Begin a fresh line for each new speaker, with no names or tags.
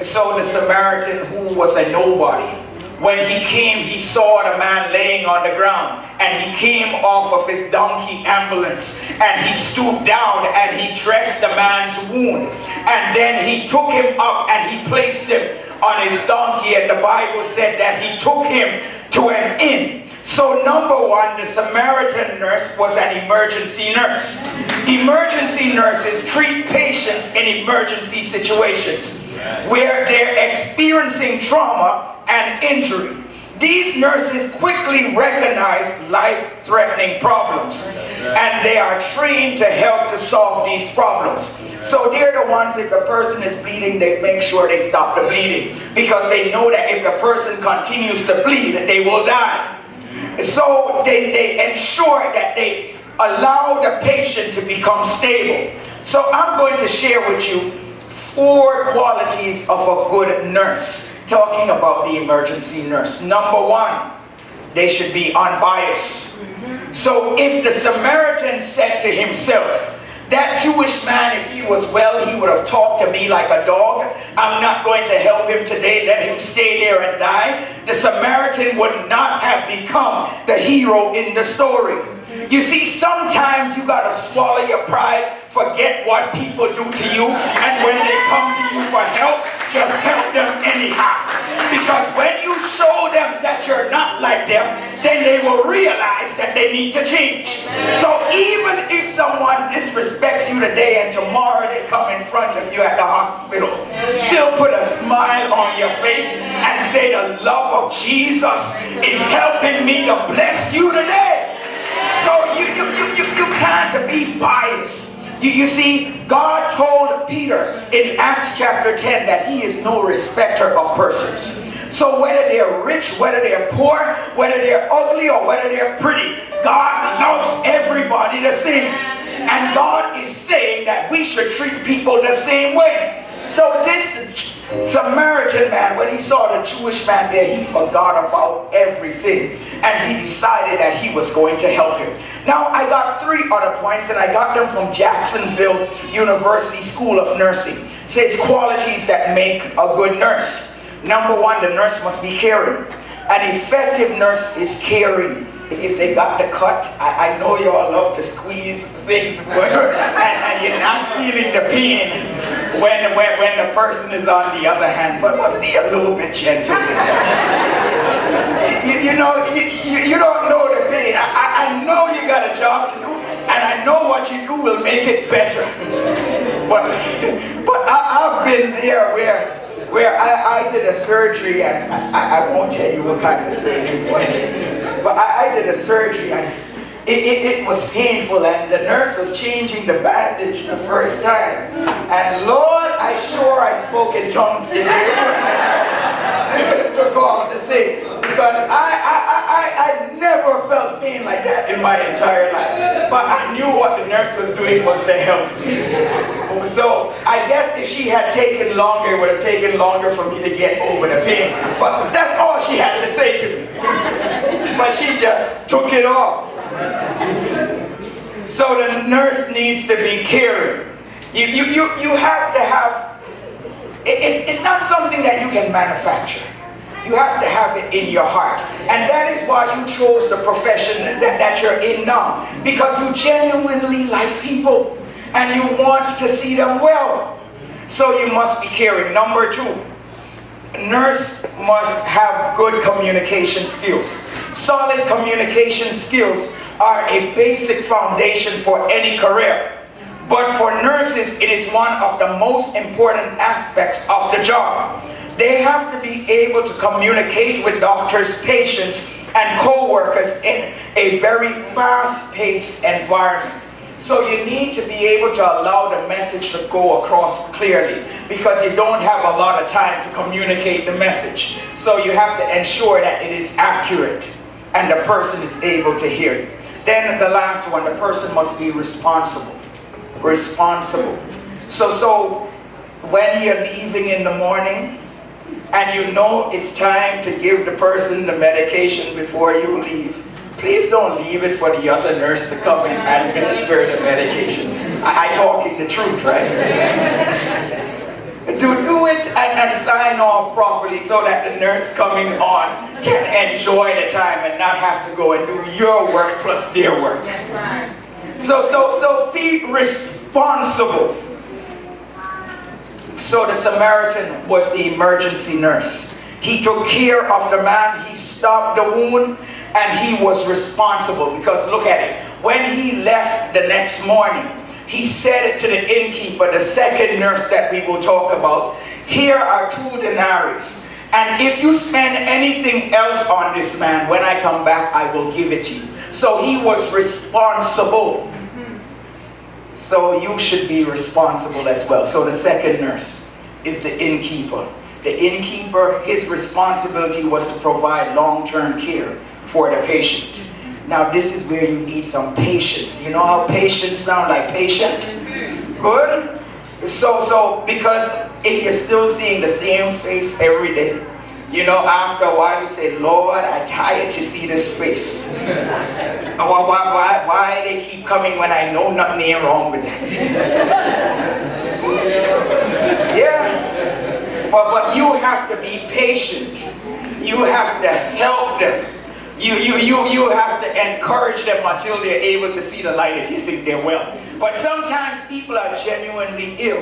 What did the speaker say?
So the Samaritan, who was a nobody, when he came, he saw the man laying on the ground, and he came off of his donkey ambulance, and he stooped down and he dressed the man's wound, and then he took him up and he placed him on his donkey, and the Bible said that he took him to an inn. So number one, the Samaritan nurse was an emergency nurse. Emergency nurses treat patients in emergency situations where they're experiencing trauma and injury. These nurses quickly recognize life-threatening problems, and they are trained to help to solve these problems. So they're the ones, if the person is bleeding, they make sure they stop the bleeding, because they know that if the person continues to bleed, they will die. So they ensure that they allow the patient to become stable. So I'm going to share with you 4 qualities of a good nurse, talking about the emergency nurse. Number 1, they should be unbiased. So if the Samaritan said to himself, that Jewish man, if he was well, he would have talked to me like a dog. I'm not going to help him today. Let him stay there and die. The Samaritan would not have become the hero in the story. You see, sometimes you got to swallow your pride, forget what people do to you, and when they come to you for help, just help them anyhow. Because when you show them that you're not like them, then they will realize that they need to change. So even if someone disrespects you today and tomorrow they come in front of you at the hospital, still put a smile on your face and say, the love of Jesus is helping me to bless you today. So you can't be biased. You see, God told Peter in Acts chapter 10 that he is no respecter of persons. So whether they're rich, whether they're poor, whether they're ugly or whether they're pretty, God loves everybody the same. And God is saying that we should treat people the same way. So this Samaritan man, when he saw the Jewish man there, he forgot about everything, and he decided that he was going to help him. Now I got 3 other points, and I got them from Jacksonville University School of Nursing. It says qualities that make a good nurse. Number 1, the nurse must be caring. An effective nurse is caring. If they got the cut, I know you all love to squeeze things, and you're not feeling the pain when the person is on the other hand, but be a little bit gentle. You don't know the pain. I know you got a job to do, and I know what you do will make it better. But I've been there where I did a surgery, and I won't tell you what kind of surgery it was. But I did a surgery, and it was painful, and the nurse was changing the bandage the first time. And Lord, I spoke in tongues today. Took off the thing. Because I never felt pain like that in my entire life. But I knew what the nurse was doing was to help me. So I guess if she had taken longer, it would have taken longer for me to get over the pain. But that's all she had to say to me. But she just took it off. So the nurse needs to be caring. You have to have, it's not something that you can manufacture. You have to have it in your heart. And that is why you chose the profession that you're in now. Because you genuinely like people and you want to see them well. So you must be caring. Number 2, a nurse must have good communication skills. Solid communication skills are a basic foundation for any career. But for nurses, it is one of the most important aspects of the job. They have to be able to communicate with doctors, patients, and co-workers in a very fast-paced environment. So you need to be able to allow the message to go across clearly, because you don't have a lot of time to communicate the message. So you have to ensure that it is accurate and the person is able to hear it. Then the last one, the person must be responsible. Responsible. So when you're leaving in the morning, and you know it's time to give the person the medication before you leave, please don't leave it for the other nurse to come and administer the medication. I talking the truth, right? Do it, and sign off properly so that the nurse coming on can enjoy the time and not have to go and do your work plus their work.
That's right.
So be responsible. So the Samaritan was the emergency nurse. He took care of the man, he stopped the wound, and he was responsible. Because look at it, when he left the next morning, he said it to the innkeeper, the second nurse that we will talk about, here are 2 denarii. And if you spend anything else on this man, when I come back, I will give it to you. So he was responsible. So you should be responsible as well. So the second nurse is the innkeeper. The innkeeper, his responsibility was to provide long-term care for the patient. Now this is where you need some patience. You know how patience sound like patient? Good? So because if you're still seeing the same face every day, you know, after a while you say, Lord, I'm tired to see this face. Why they keep coming when I know nothing ain't wrong with that? Yeah. But you have to be patient. You have to help them. You have to encourage them until they're able to see the light if you think they're well. But sometimes people are genuinely ill.